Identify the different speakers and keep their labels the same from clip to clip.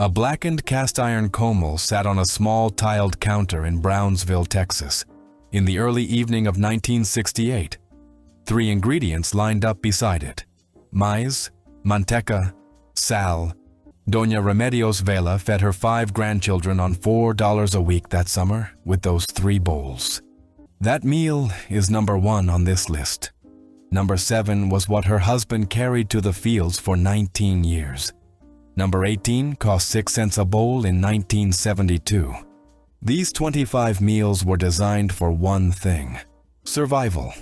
Speaker 1: A blackened cast-iron comal sat on a small tiled counter in Brownsville, Texas, in the early evening of 1968. 3 ingredients lined up beside it: maize, manteca, sal. Doña Remedios Vela fed her 5 grandchildren on $4 a week that summer with those 3 bowls. That meal is number 1 on this list. Number 7 was what her husband carried to the fields for 19 years. Number 18 cost 6 cents a bowl in 1972. These 25 meals were designed for one thing: survival.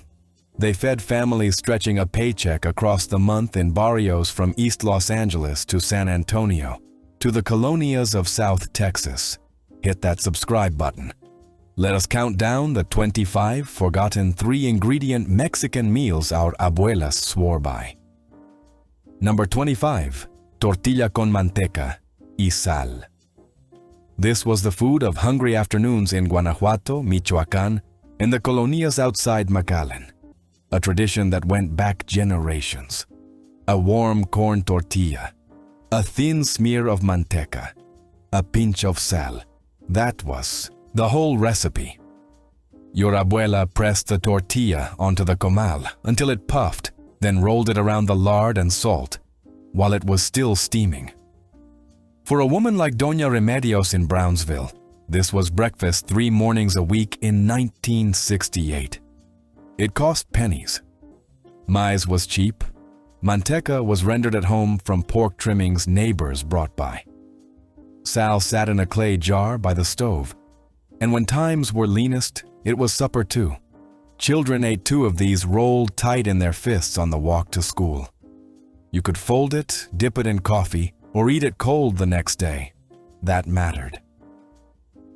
Speaker 1: They fed families stretching a paycheck across the month in barrios from East Los Angeles to San Antonio, to the colonias of South Texas. Hit that subscribe button. Let us count down the 25 forgotten 3-ingredient Mexican meals our abuelas swore by. Number 25. Tortilla con manteca y sal. This was the food of hungry afternoons in Guanajuato, Michoacán, and the colonias outside McAllen. A tradition that went back generations. A warm corn tortilla, a thin smear of manteca, a pinch of sal. That was the whole recipe. Your abuela pressed the tortilla onto the comal until it puffed, then rolled it around the lard and salt while it was still steaming. For a woman like Doña Remedios in Brownsville, this was breakfast 3 mornings a week in 1968. It cost pennies. Maize was cheap. Manteca was rendered at home from pork trimmings neighbors brought by. Sal sat in a clay jar by the stove, and when times were leanest, it was supper too. Children ate 2 of these rolled tight in their fists on the walk to school. You could fold it, dip it in coffee, or eat it cold the next day. That mattered.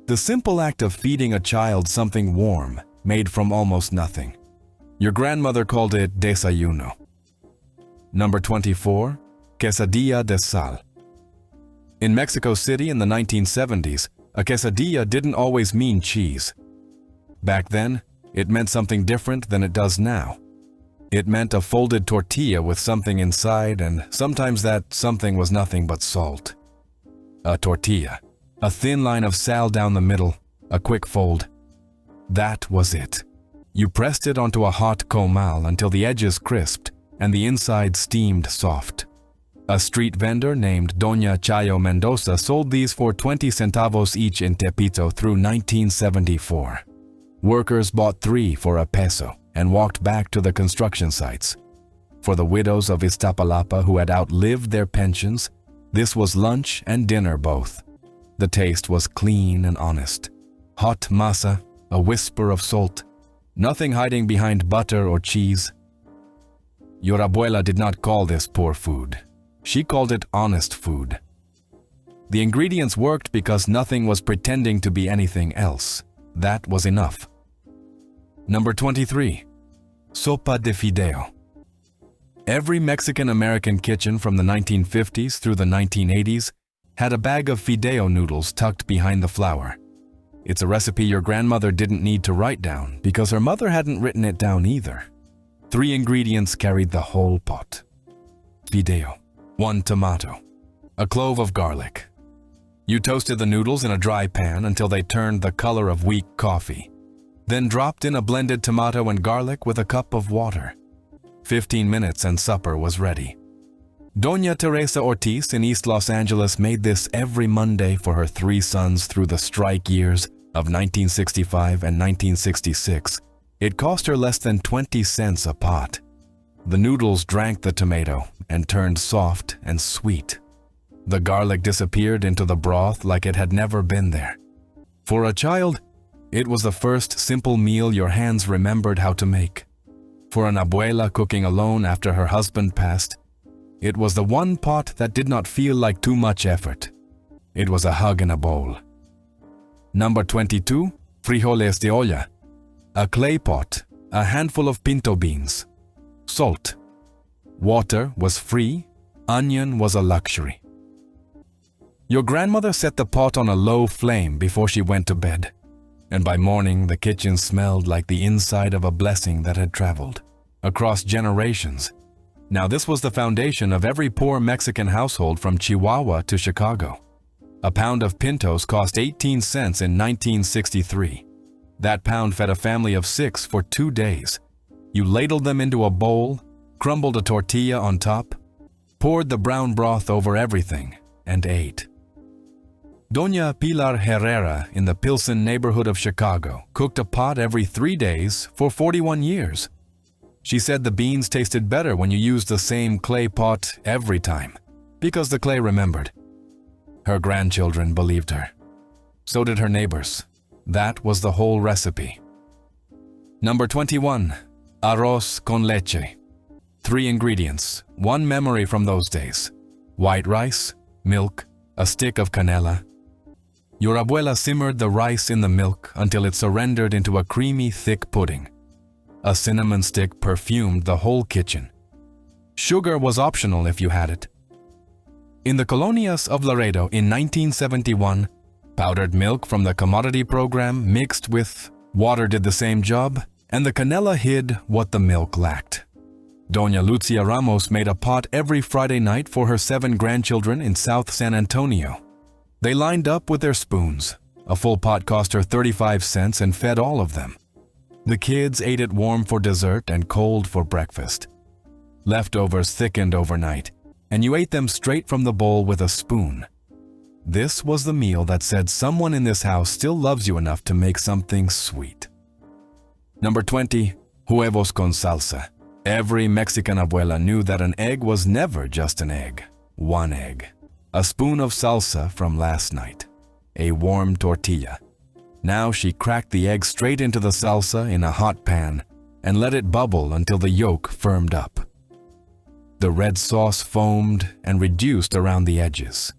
Speaker 1: The simple act of feeding a child something warm, made from almost nothing. Your grandmother called it desayuno. Number 24. Quesadilla de sal. In Mexico City in the 1970s, a quesadilla didn't always mean cheese. Back then, it meant something different than it does now. It meant a folded tortilla with something inside, and sometimes that something was nothing but salt. A tortilla, a thin line of sal down the middle, a quick fold. That was it. You pressed it onto a hot comal until the edges crisped and the inside steamed soft. A street vendor named Doña Chayo Mendoza sold these for 20 centavos each in Tepito through 1974. Workers bought 3 for a peso and walked back to the construction sites. For the widows of Iztapalapa who had outlived their pensions, this was lunch and dinner both. The taste was clean and honest. Hot masa, a whisper of salt, nothing hiding behind butter or cheese. Your abuela did not call this poor food. She called it honest food. The ingredients worked because nothing was pretending to be anything else. That was enough. Number 23. Sopa de fideo. Every Mexican-American kitchen from the 1950s through the 1980s had a bag of fideo noodles tucked behind the flour. It's a recipe your grandmother didn't need to write down because her mother hadn't written it down either. 3 ingredients carried the whole pot. Fideo, 1 tomato, a clove of garlic. You toasted the noodles in a dry pan until they turned the color of weak coffee, then dropped in a blended tomato and garlic with a cup of water. 15 minutes and supper was ready. Doña Teresa Ortiz in East Los Angeles made this every Monday for her 3 sons through the strike years of 1965 and 1966. It cost her less than 20 cents a pot. The noodles drank the tomato and turned soft and sweet. The garlic disappeared into the broth like it had never been there. For a child, it was the first simple meal your hands remembered how to make. For an abuela cooking alone after her husband passed, it was the one pot that did not feel like too much effort. It was a hug in a bowl. Number 22, frijoles de olla. A clay pot, a handful of pinto beans. Salt. Water was free, onion was a luxury. Your grandmother set the pot on a low flame before she went to bed, and by morning the kitchen smelled like the inside of a blessing that had traveled across generations. Now this was the foundation of every poor Mexican household from Chihuahua to Chicago. A pound of pintos cost 18 cents in 1963. That pound fed a family of 6 for 2 days. You ladled them into a bowl, crumbled a tortilla on top, poured the brown broth over everything, and ate. Doña Pilar Herrera in the Pilsen neighborhood of Chicago cooked a pot every 3 days for 41 years. She said the beans tasted better when you used the same clay pot every time, because the clay remembered. Her grandchildren believed her. So did her neighbors. That was the whole recipe. Number 21. Arroz con leche. 3 ingredients, 1 memory from those days. White rice, milk, a stick of canela. Your abuela simmered the rice in the milk until it surrendered into a creamy, thick pudding. A cinnamon stick perfumed the whole kitchen. Sugar was optional if you had it. In the colonias of Laredo in 1971, powdered milk from the commodity program mixed with water did the same job, and the canela hid what the milk lacked. Doña Lucia Ramos made a pot every Friday night for her 7 grandchildren in South San Antonio. They lined up with their spoons. A full pot cost her 35 cents and fed all of them. The kids ate it warm for dessert and cold for breakfast. Leftovers thickened overnight, and you ate them straight from the bowl with a spoon. This was the meal that said someone in this house still loves you enough to make something sweet. Number 20. Huevos con salsa. Every Mexican abuela knew that an egg was never just an egg. 1 egg. A spoon of salsa from last night. A warm tortilla. Now she cracked the egg straight into the salsa in a hot pan and let it bubble until the yolk firmed up. The red sauce foamed and reduced around the edges.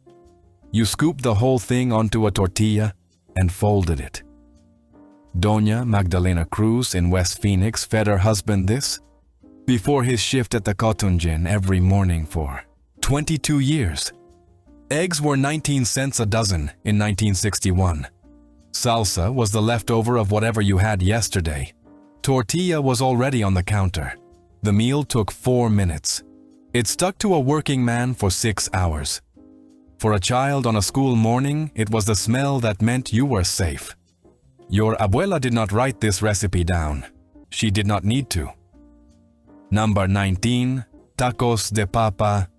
Speaker 1: You scooped the whole thing onto a tortilla and folded it. Doña Magdalena Cruz in West Phoenix fed her husband this before his shift at the cotton gin every morning for 22 years. Eggs were 19 cents a dozen in 1961. Salsa was the leftover of whatever you had yesterday. Tortilla was already on the counter. The meal took 4 minutes. It stuck to a working man for 6 hours. For a child on a school morning, it was the smell that meant you were safe. Your abuela did not write this recipe down. She did not need to. Number 19. Tacos de papa.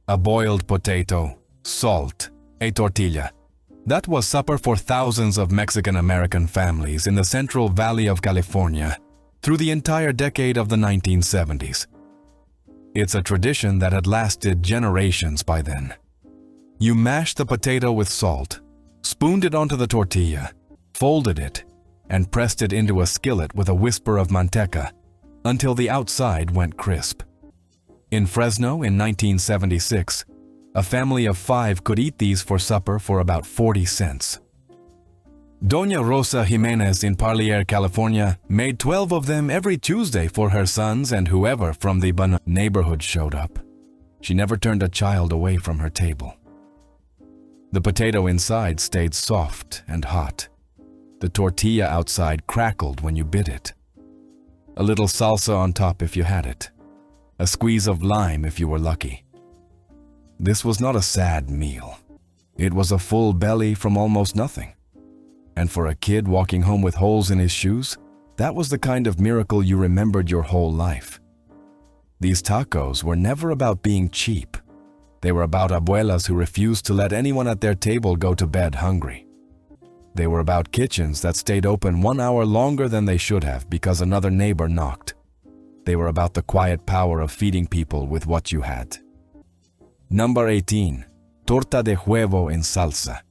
Speaker 1: A boiled potato, salt, a tortilla. That was supper for thousands of Mexican-American families in the Central Valley of California through the entire decade of the 1970s. It's a tradition that had lasted generations by then. You mashed the potato with salt, spooned it onto the tortilla, folded it, and pressed it into a skillet with a whisper of manteca until the outside went crisp. In Fresno in 1976, a family of 5 could eat these for supper for about 40 cents. Doña Rosa Jimenez in Parlier, California, made 12 of them every Tuesday for her sons and whoever from the neighborhood showed up. She never turned a child away from her table. The potato inside stayed soft and hot. The tortilla outside crackled when you bit it. A little salsa on top if you had it. A squeeze of lime if you were lucky. This was not a sad meal. It was a full belly from almost nothing. And for a kid walking home with holes in his shoes, that was the kind of miracle you remembered your whole life. These tacos were never about being cheap. They were about abuelas who refused to let anyone at their table go to bed hungry. They were about kitchens that stayed open 1 hour longer than they should have because another neighbor knocked. They were about the quiet power of feeding people with what you had. Number 18. Torta de huevo en salsa.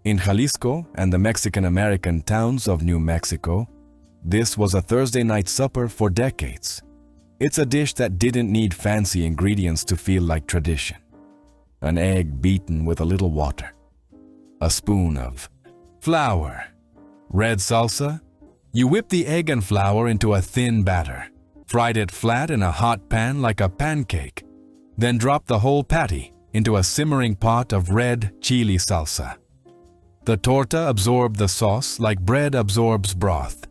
Speaker 1: In Jalisco and the Mexican-American towns of New Mexico, this was a Thursday night supper for decades. It's a dish that didn't need fancy ingredients to feel like tradition. An egg beaten with a little water. A spoon of flour. Red salsa? You whip the egg and flour into a thin batter. Fried it flat in a hot pan like a pancake. Then drop the whole patty into a simmering pot of red chili salsa. The torta absorbed the sauce like bread absorbs broth.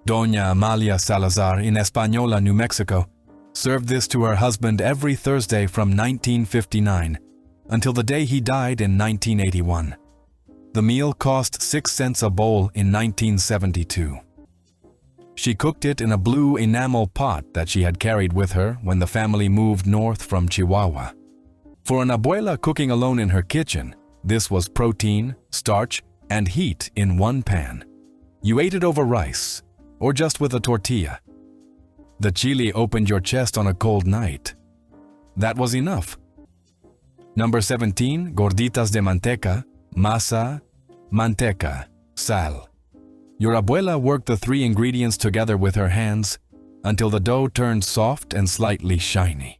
Speaker 1: Doña Amalia Salazar in Española, New Mexico, served this to her husband every Thursday from 1959, until the day he died in 1981. The meal cost 6 cents a bowl in 1972. She cooked it in a blue enamel pot that she had carried with her when the family moved north from Chihuahua. For an abuela cooking alone in her kitchen, this was protein, starch, and heat in one pan. You ate it over rice, or just with a tortilla. The chili opened your chest on a cold night. That was enough. Number 17, gorditas de manteca, masa, manteca, sal. Your abuela worked the 3 ingredients together with her hands until the dough turned soft and slightly shiny.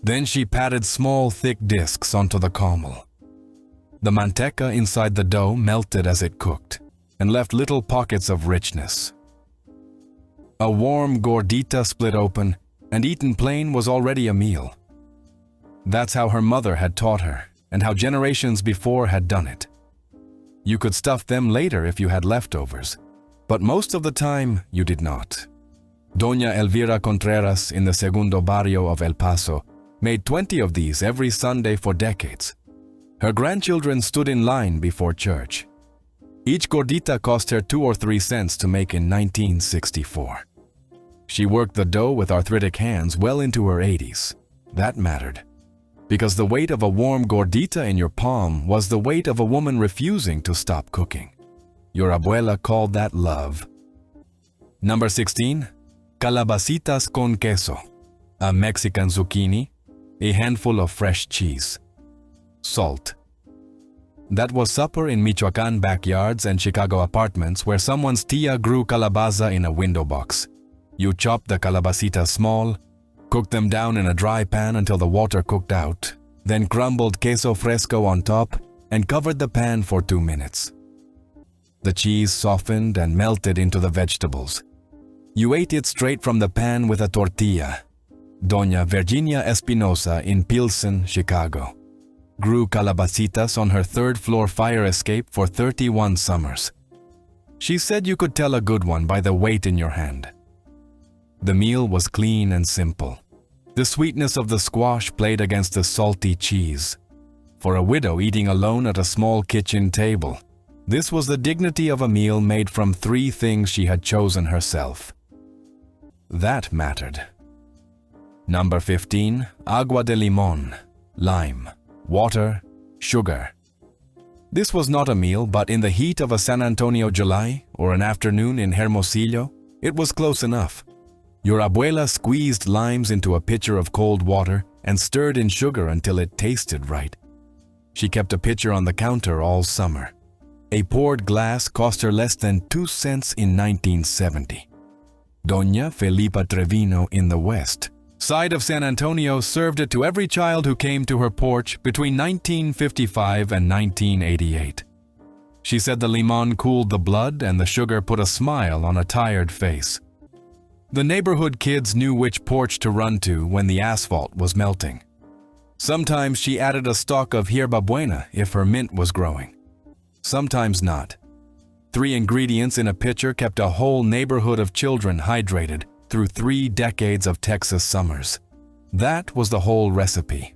Speaker 1: Then she patted small, thick discs onto the comal. The manteca inside the dough melted as it cooked and left little pockets of richness. A warm gordita split open and eaten plain was already a meal. That's how her mother had taught her and how generations before had done it. You could stuff them later if you had leftovers, but most of the time you did not. Doña Elvira Contreras in the Segundo Barrio of El Paso made 20 of these every Sunday for decades. Her grandchildren stood in line before church. Each gordita cost her 2 or 3 cents to make in 1964. She worked the dough with arthritic hands well into her 80s. That mattered, because the weight of a warm gordita in your palm was the weight of a woman refusing to stop cooking. Your abuela called that love. Number 16, calabacitas con queso, a Mexican zucchini, a handful of fresh cheese. Salt. That was supper in Michoacan backyards and Chicago apartments where someone's tia grew calabaza in a window box. You chopped the calabacitas small, cooked them down in a dry pan until the water cooked out, then crumbled queso fresco on top and covered the pan for 2 minutes. The cheese softened and melted into the vegetables. You ate it straight from the pan with a tortilla. Doña Virginia Espinosa in Pilsen, Chicago, grew calabacitas on her 3rd-floor fire escape for 31 summers. She said you could tell a good one by the weight in your hand. The meal was clean and simple. The sweetness of the squash played against the salty cheese. For a widow eating alone at a small kitchen table, this was the dignity of a meal made from 3 things she had chosen herself. That mattered. Number 15, agua de limón, lime, water, sugar. This was not a meal, but in the heat of a San Antonio July or an afternoon in Hermosillo, it was close enough. Your abuela squeezed limes into a pitcher of cold water and stirred in sugar until it tasted right. She kept a pitcher on the counter all summer. A poured glass cost her less than 2 cents in 1970. Doña Felipa Trevino in the west side of San Antonio served it to every child who came to her porch between 1955 and 1988. She said the limon cooled the blood and the sugar put a smile on a tired face. The neighborhood kids knew which porch to run to when the asphalt was melting. Sometimes she added a stalk of hierba buena if her mint was growing. Sometimes not. 3 ingredients in a pitcher kept a whole neighborhood of children hydrated through 3 decades of Texas summers. That was the whole recipe.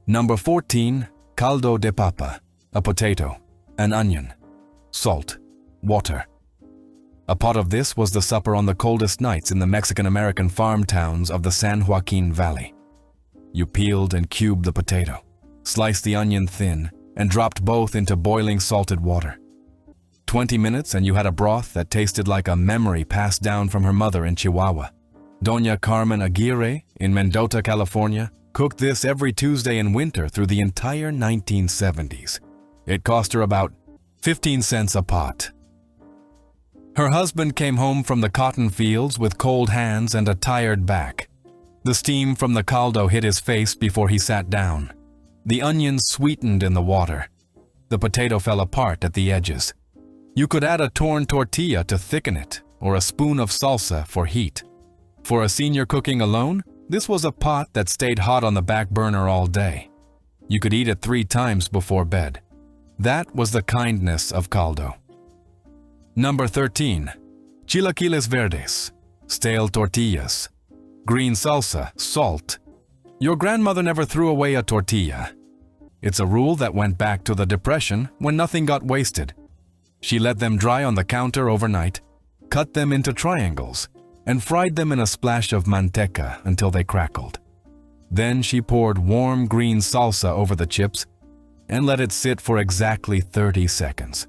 Speaker 1: Number 14, caldo de papa, a potato, an onion, salt, water. A pot of this was the supper on the coldest nights in the Mexican-American farm towns of the San Joaquin Valley. You peeled and cubed the potato, sliced the onion thin, and dropped both into boiling salted water. 20 minutes and you had a broth that tasted like a memory passed down from her mother in Chihuahua. Doña Carmen Aguirre in Mendota, California, cooked this every Tuesday in winter through the entire 1970s. It cost her about 15 cents a pot. Her husband came home from the cotton fields with cold hands and a tired back. The steam from the caldo hit his face before he sat down. The onions sweetened in the water. The potato fell apart at the edges. You could add a torn tortilla to thicken it, or a spoon of salsa for heat. For a senior cooking alone, this was a pot that stayed hot on the back burner all day. You could eat it 3 times before bed. That was the kindness of caldo. Number 13, chilaquiles verdes, stale tortillas, green salsa, salt. Your grandmother never threw away a tortilla. It's a rule that went back to the Depression when nothing got wasted. She let them dry on the counter overnight, cut them into triangles, and fried them in a splash of manteca until they crackled. Then she poured warm green salsa over the chips and let it sit for exactly 30 seconds.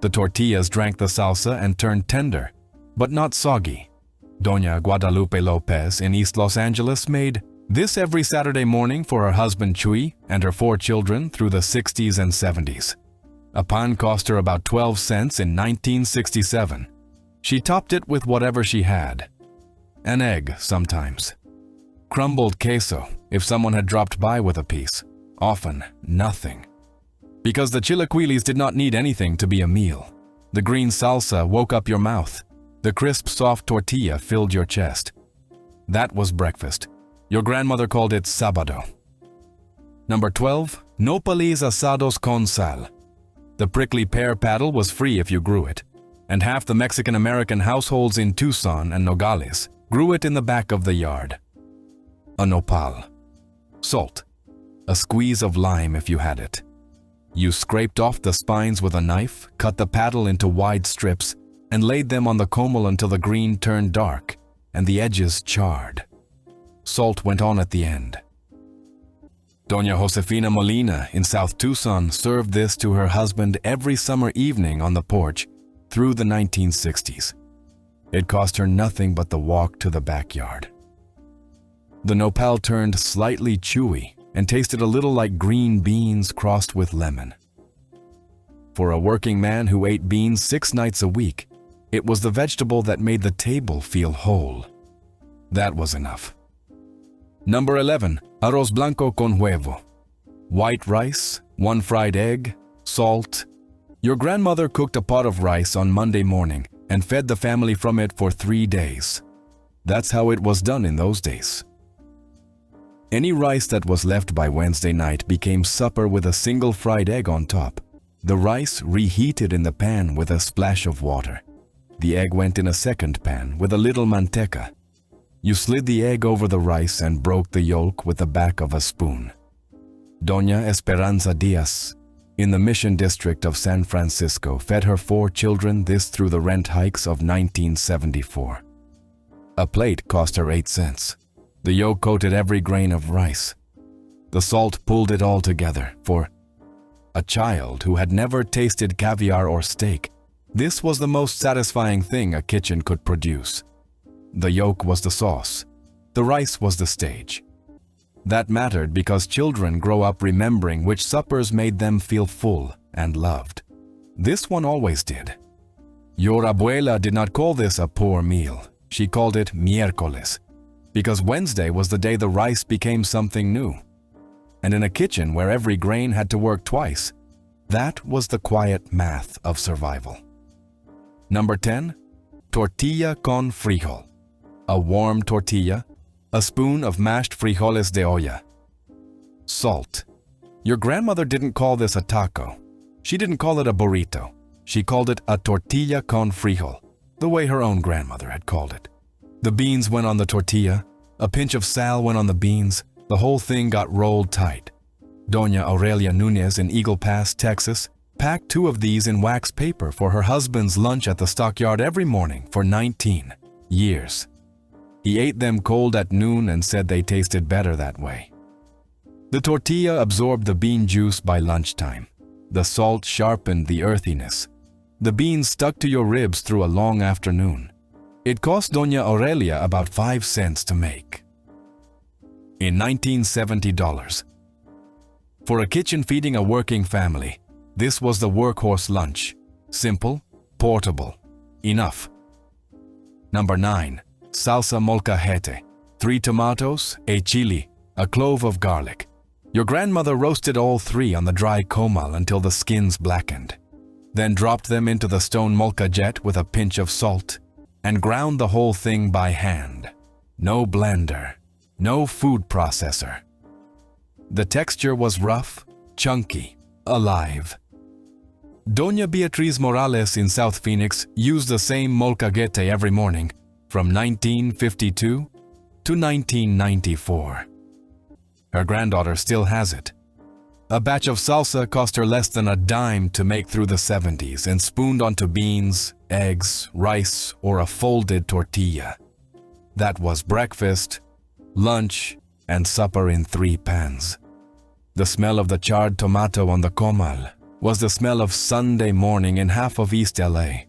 Speaker 1: The tortillas drank the salsa and turned tender, but not soggy. Doña Guadalupe Lopez in East Los Angeles made this every Saturday morning for her husband Chuy and her 4 children through the 60s and 70s. A pan cost her about 12 cents in 1967. She topped it with whatever she had. An egg sometimes. Crumbled queso if someone had dropped by with a piece. Often nothing. Because the chilaquiles did not need anything to be a meal. The green salsa woke up your mouth. The crisp, soft tortilla filled your chest. That was breakfast. Your grandmother called it sábado. Number 12. Nopales asados con sal. The prickly pear paddle was free if you grew it, and half the Mexican-American households in Tucson and Nogales grew it in the back of the yard. A nopal. Salt. A squeeze of lime if you had it. You scraped off the spines with a knife, cut the paddle into wide strips, and laid them on the comal until the green turned dark and the edges charred. Salt went on at the end. Doña Josefina Molina in South Tucson served this to her husband every summer evening on the porch through the 1960s. It cost her nothing but the walk to the backyard. The nopal turned slightly chewy and tasted a little like green beans crossed with lemon. For a working man who ate beans 6 nights a week, it was the vegetable that made the table feel whole. That was enough. Number 11. Arroz blanco con huevo. White rice, 1 fried egg, salt. Your grandmother cooked a pot of rice on Monday morning and fed the family from it for 3 days. That's how it was done in those days. Any rice that was left by Wednesday night became supper with a single fried egg on top. The rice reheated in the pan with a splash of water. The egg went in a second pan with a little manteca. You slid the egg over the rice and broke the yolk with the back of a spoon. Doña Esperanza Diaz, in the Mission District of San Francisco, fed her 4 children this through the rent hikes of 1974. A plate cost her 8 cents. The yolk coated every grain of rice. The salt pulled it all together. For a child who had never tasted caviar or steak, this was the most satisfying thing a kitchen could produce. The yolk was the sauce. The rice was the stage. That mattered because children grow up remembering which suppers made them feel full and loved. This one always did. Your abuela did not call this a poor meal. She called it miércoles, because Wednesday was the day the rice became something new. And in a kitchen where every grain had to work twice, that was the quiet math of survival. Number 10. Tortilla con frijol. A warm tortilla, a spoon of mashed frijoles de olla. Salt. Your grandmother didn't call this a taco. She didn't call it a burrito. She called it a tortilla con frijol, the way her own grandmother had called it. The beans went on the tortilla, a pinch of sal went on the beans, the whole thing got rolled tight. Doña Aurelia Nunez in Eagle Pass, Texas, packed 2 of these in wax paper for her husband's lunch at the stockyard every morning for 19 years. He ate them cold at noon and said they tasted better that way. The tortilla absorbed the bean juice by lunchtime. The salt sharpened the earthiness. The beans stuck to your ribs through a long afternoon. It cost Doña Aurelia about 5 cents to make. In $1970. For a kitchen feeding a working family, this was the workhorse lunch. Simple, portable, enough. Number 9. Salsa molcajete. 3 tomatoes, a chili, a clove of garlic. Your grandmother roasted all 3 on the dry comal until the skins blackened, then dropped them into the stone molcajete with a pinch of salt, and ground the whole thing by hand. No blender, no food processor. The texture was rough, chunky, alive. Doña Beatriz Morales in South Phoenix used the same molcajete every morning from 1952 to 1994. Her granddaughter still has it. A batch of salsa cost her less than a dime to make through the 70s and spooned onto beans, eggs, rice, or a folded tortilla. That was breakfast, lunch, and supper in 3 pans. The smell of the charred tomato on the comal was the smell of Sunday morning in half of East LA.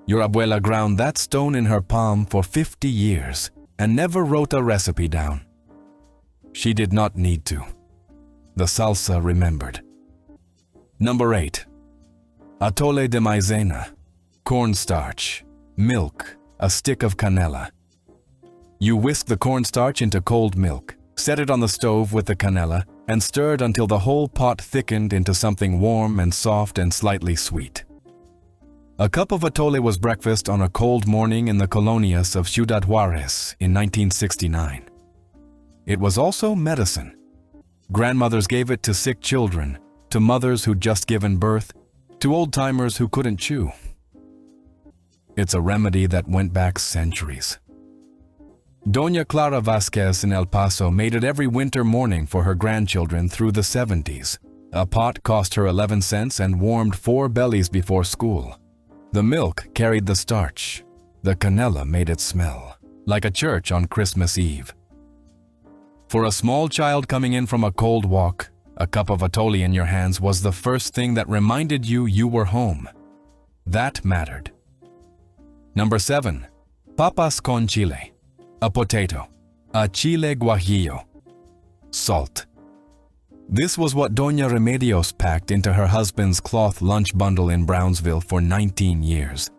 Speaker 1: Your abuela ground that stone in her palm for 50 years and never wrote a recipe down. She did not need to. The salsa remembered. Number 8. Atole de maizena, cornstarch, milk, a stick of canela. You whisk the cornstarch into cold milk, set it on the stove with the canela, and stirred until the whole pot thickened into something warm and soft and slightly sweet. A cup of atole was breakfast on a cold morning in the colonias of Ciudad Juarez in 1969. It was also medicine. Grandmothers gave it to sick children, to mothers who'd just given birth, to old-timers who couldn't chew. It's a remedy that went back centuries. Doña Clara Vasquez in El Paso made it every winter morning for her grandchildren through the 70s. A pot cost her 11 cents and warmed 4 bellies before school. The milk carried the starch. The canela made it smell like a church on Christmas Eve. For a small child coming in from a cold walk, a cup of atole in your hands was the first thing that reminded you you were home. That mattered. Number 7. Papas con chile. A potato. A chile guajillo. Salt. This was what Doña Remedios packed into her husband's cloth lunch bundle in Brownsville for 19 years.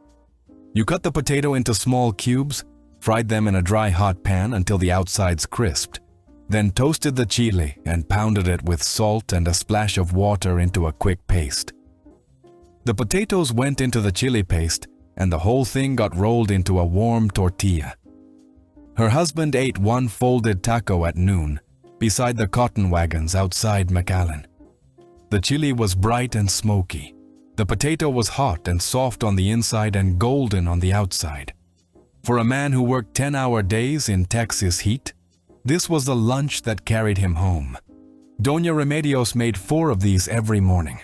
Speaker 1: You cut the potato into small cubes, fried them in a dry hot pan until the outsides crisped, then toasted the chile and pounded it with salt and a splash of water into a quick paste. The potatoes went into the chili paste and the whole thing got rolled into a warm tortilla. Her husband ate 1 folded taco at noon beside the cotton wagons outside McAllen. The chili was bright and smoky. The potato was hot and soft on the inside and golden on the outside. For a man who worked 10-hour days in Texas heat, this was the lunch that carried him home. Doña Remedios made 4 of these every morning.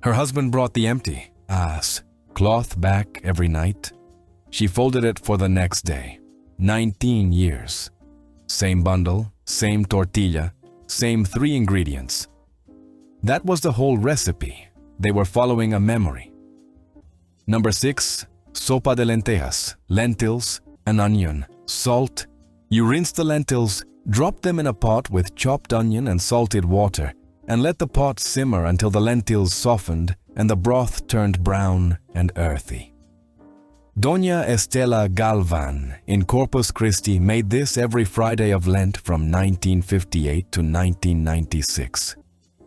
Speaker 1: Her husband brought the empty cloth back every night. She folded it for the next day. 19 years. Same bundle, same tortilla, same 3 ingredients. That was the whole recipe. They were following a memory. Number 6. Sopa de lentejas, lentils, an onion, salt. You rinse the lentils, drop them in a pot with chopped onion and salted water, and let the pot simmer until the lentils softened and the broth turned brown and earthy. Doña Estela Galvan in Corpus Christi made this every Friday of Lent from 1958 to 1996.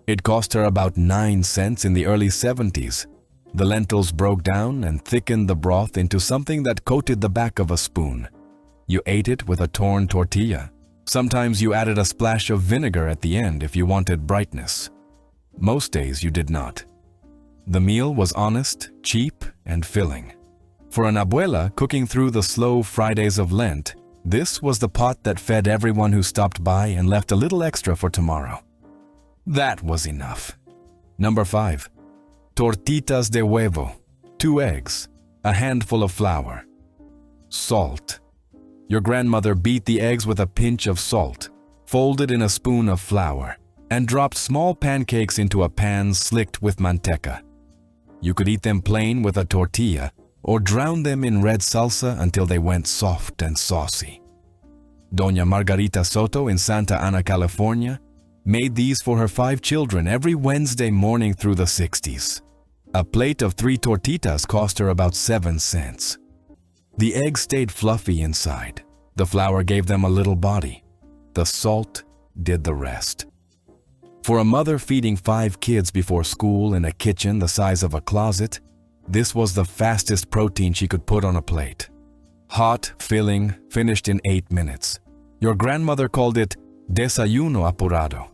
Speaker 1: It cost her about 9 cents in the early 70s. The lentils broke down and thickened the broth into something that coated the back of a spoon. You ate it with a torn tortilla. Sometimes you added a splash of vinegar at the end if you wanted brightness. Most days you did not. The meal was honest, cheap, and filling. For an abuela cooking through the slow Fridays of Lent, this was the pot that fed everyone who stopped by and left a little extra for tomorrow. That was enough. Number 5. Tortitas de huevo, 2 eggs, a handful of flour. Salt. Your grandmother beat the eggs with a pinch of salt, folded in a spoon of flour, and dropped small pancakes into a pan slicked with manteca. You could eat them plain with a tortilla, or drown them in red salsa until they went soft and saucy. Doña Margarita Soto in Santa Ana, California, made these for her 5 children every Wednesday morning through the 60s. A plate of 3 tortitas cost her about 7 cents. The eggs stayed fluffy inside. The flour gave them a little body. The salt did the rest. For a mother feeding 5 kids before school in a kitchen the size of a closet, this was the fastest protein she could put on a plate. Hot, filling, finished in 8 minutes. Your grandmother called it desayuno apurado,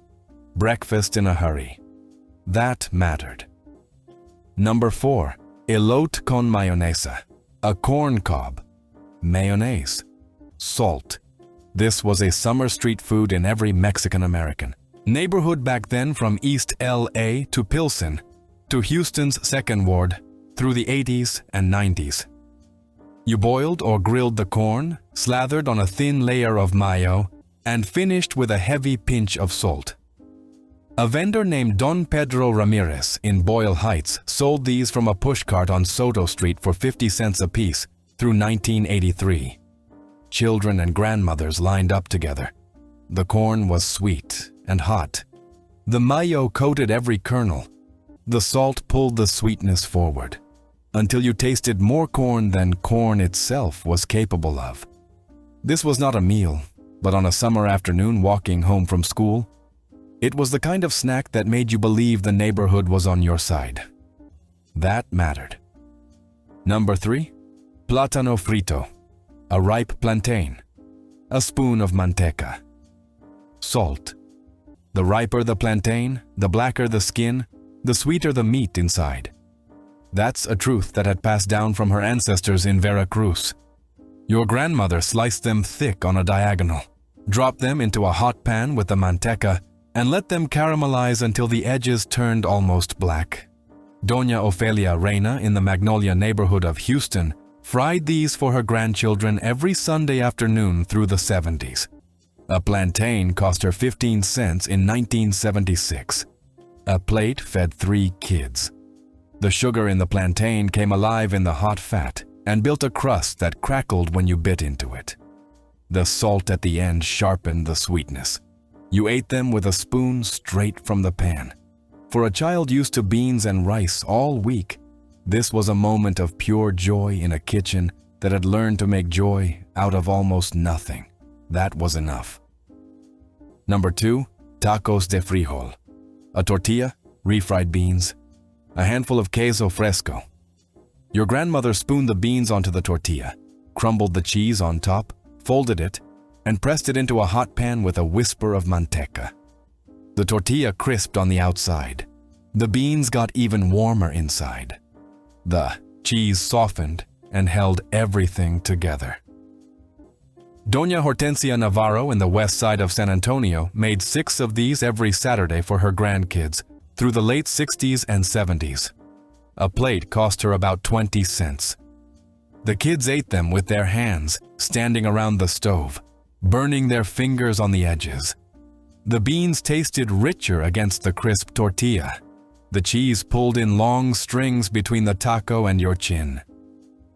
Speaker 1: breakfast in a hurry. That mattered. Number 4. Elote con mayonesa, a corn cob, mayonnaise, salt. This was a summer street food in every Mexican American. Neighborhood back then from East LA to Pilsen, to Houston's 2nd Ward, through the 80s and 90s. You boiled or grilled the corn, slathered on a thin layer of mayo, and finished with a heavy pinch of salt. A vendor named Don Pedro Ramirez in Boyle Heights sold these from a pushcart on Soto Street for 50 cents apiece through 1983. Children and grandmothers lined up together. The corn was sweet and hot. The mayo coated every kernel. The salt pulled the sweetness forward, until you tasted more corn than corn itself was capable of. This was not a meal, but on a summer afternoon walking home from school, it was the kind of snack that made you believe the neighborhood was on your side. That mattered. Number 3, plátano frito, a ripe plantain, a spoon of manteca. Salt. The riper the plantain, the blacker the skin, the sweeter the meat inside. That's a truth that had passed down from her ancestors in Veracruz. Your grandmother sliced them thick on a diagonal, dropped them into a hot pan with the manteca, and let them caramelize until the edges turned almost black. Doña Ofelia Reina in the Magnolia neighborhood of Houston fried these for her grandchildren every Sunday afternoon through the 70s. A plantain cost her 15 cents in 1976. A plate fed 3 kids. The sugar in the plantain came alive in the hot fat and built a crust that crackled when you bit into it. The salt at the end sharpened the sweetness. You ate them with a spoon straight from the pan. For a child used to beans and rice all week, this was a moment of pure joy in a kitchen that had learned to make joy out of almost nothing. That was enough. Number 2, tacos de frijol. A tortilla, refried beans, a handful of queso fresco. Your grandmother spooned the beans onto the tortilla, crumbled the cheese on top, folded it, and pressed it into a hot pan with a whisper of manteca. The tortilla crisped on the outside. The beans got even warmer inside. The cheese softened and held everything together. Doña Hortensia Navarro in the west side of San Antonio made 6 of these every Saturday for her grandkids through the late 60s and 70s. A plate cost her about 20 cents. The kids ate them with their hands, standing around the stove, burning their fingers on the edges. The beans tasted richer against the crisp tortilla. The cheese pulled in long strings between the taco and your chin.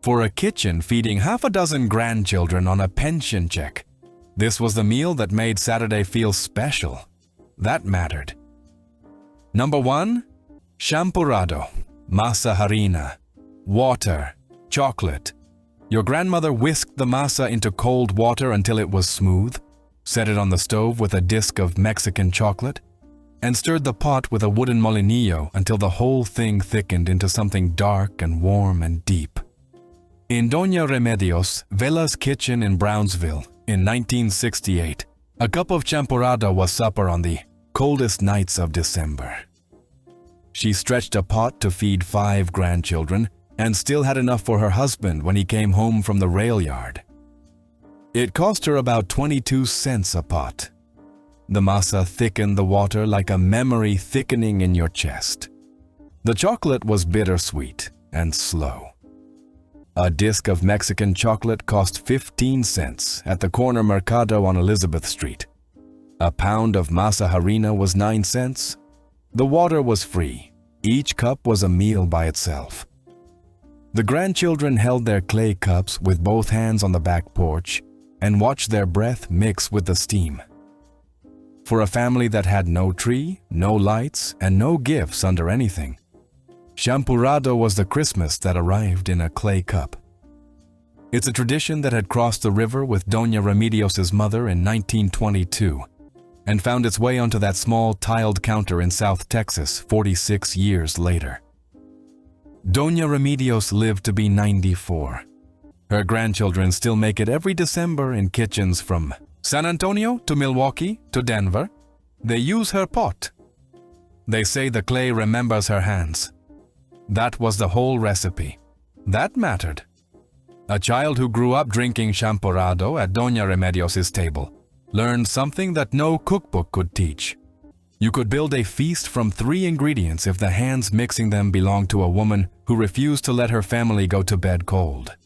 Speaker 1: For a kitchen feeding half a dozen grandchildren on a pension check, this was the meal that made Saturday feel special. That mattered. Number 1, champurrado, masa harina, water, chocolate. Your grandmother whisked the masa into cold water until it was smooth, set it on the stove with a disc of Mexican chocolate, and stirred the pot with a wooden molinillo until the whole thing thickened into something dark and warm and deep. In Doña Remedios Vela's kitchen in Brownsville in 1968, a cup of champurrado was supper on the coldest nights of December. She stretched a pot to feed 5 grandchildren and still had enough for her husband when he came home from the rail yard. It cost her about 22 cents a pot. The masa thickened the water like a memory thickening in your chest. The chocolate was bittersweet and slow. A disc of Mexican chocolate cost 15 cents at the corner Mercado on Elizabeth Street. A pound of masa harina was 9 cents. The water was free. Each cup was a meal by itself. The grandchildren held their clay cups with both hands on the back porch and watched their breath mix with the steam. For a family that had no tree, no lights, and no gifts under anything, champurrado was the Christmas that arrived in a clay cup. It's a tradition that had crossed the river with Doña Remedios' mother in 1922 and found its way onto that small tiled counter in South Texas 46 years later. Doña Remedios lived to be 94. Her grandchildren still make it every December in kitchens from San Antonio to Milwaukee to Denver. They use her pot. They say the clay remembers her hands. That was the whole recipe. That mattered. A child who grew up drinking champurrado at Doña Remedios' table learned something that no cookbook could teach. You could build a feast from 3 ingredients if the hands mixing them belonged to a woman who refused to let her family go to bed cold.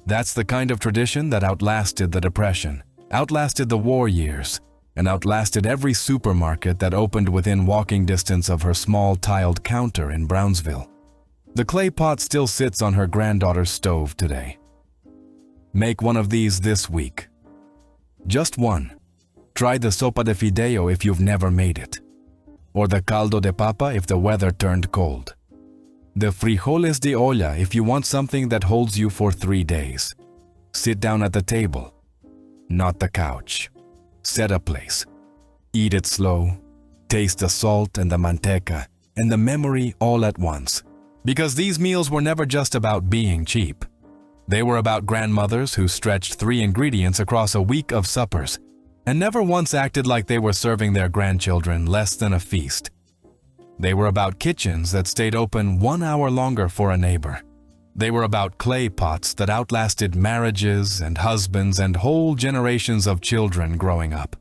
Speaker 1: That's the kind of tradition that outlasted the Depression, outlasted the war years, and outlasted every supermarket that opened within walking distance of her small tiled counter in Brownsville. The clay pot still sits on her granddaughter's stove today. Make one of these this week. Just one. Try the sopa de fideo if you've never made it. Or the caldo de papa if the weather turned cold. The frijoles de olla if you want something that holds you for 3 days. Sit down at the table, not the couch. Set a place. Eat it slow. Taste the salt and the manteca and the memory all at once. Because these meals were never just about being cheap. They were about grandmothers who stretched 3 ingredients across a week of suppers and never once acted like they were serving their grandchildren less than a feast. They were about kitchens that stayed open 1 hour longer for a neighbor. They were about clay pots that outlasted marriages and husbands and whole generations of children growing up.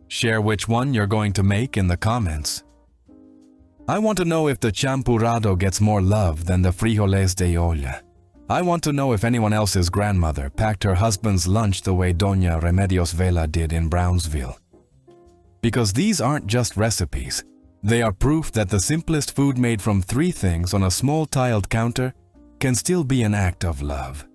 Speaker 1: Share which one you're going to make in the comments. I want to know if the champurrado gets more love than the frijoles de olla. I want to know if anyone else's grandmother packed her husband's lunch the way Doña Remedios Vela did in Brownsville. Because these aren't just recipes. They are proof that the simplest food made from 3 things on a small tiled counter can still be an act of love.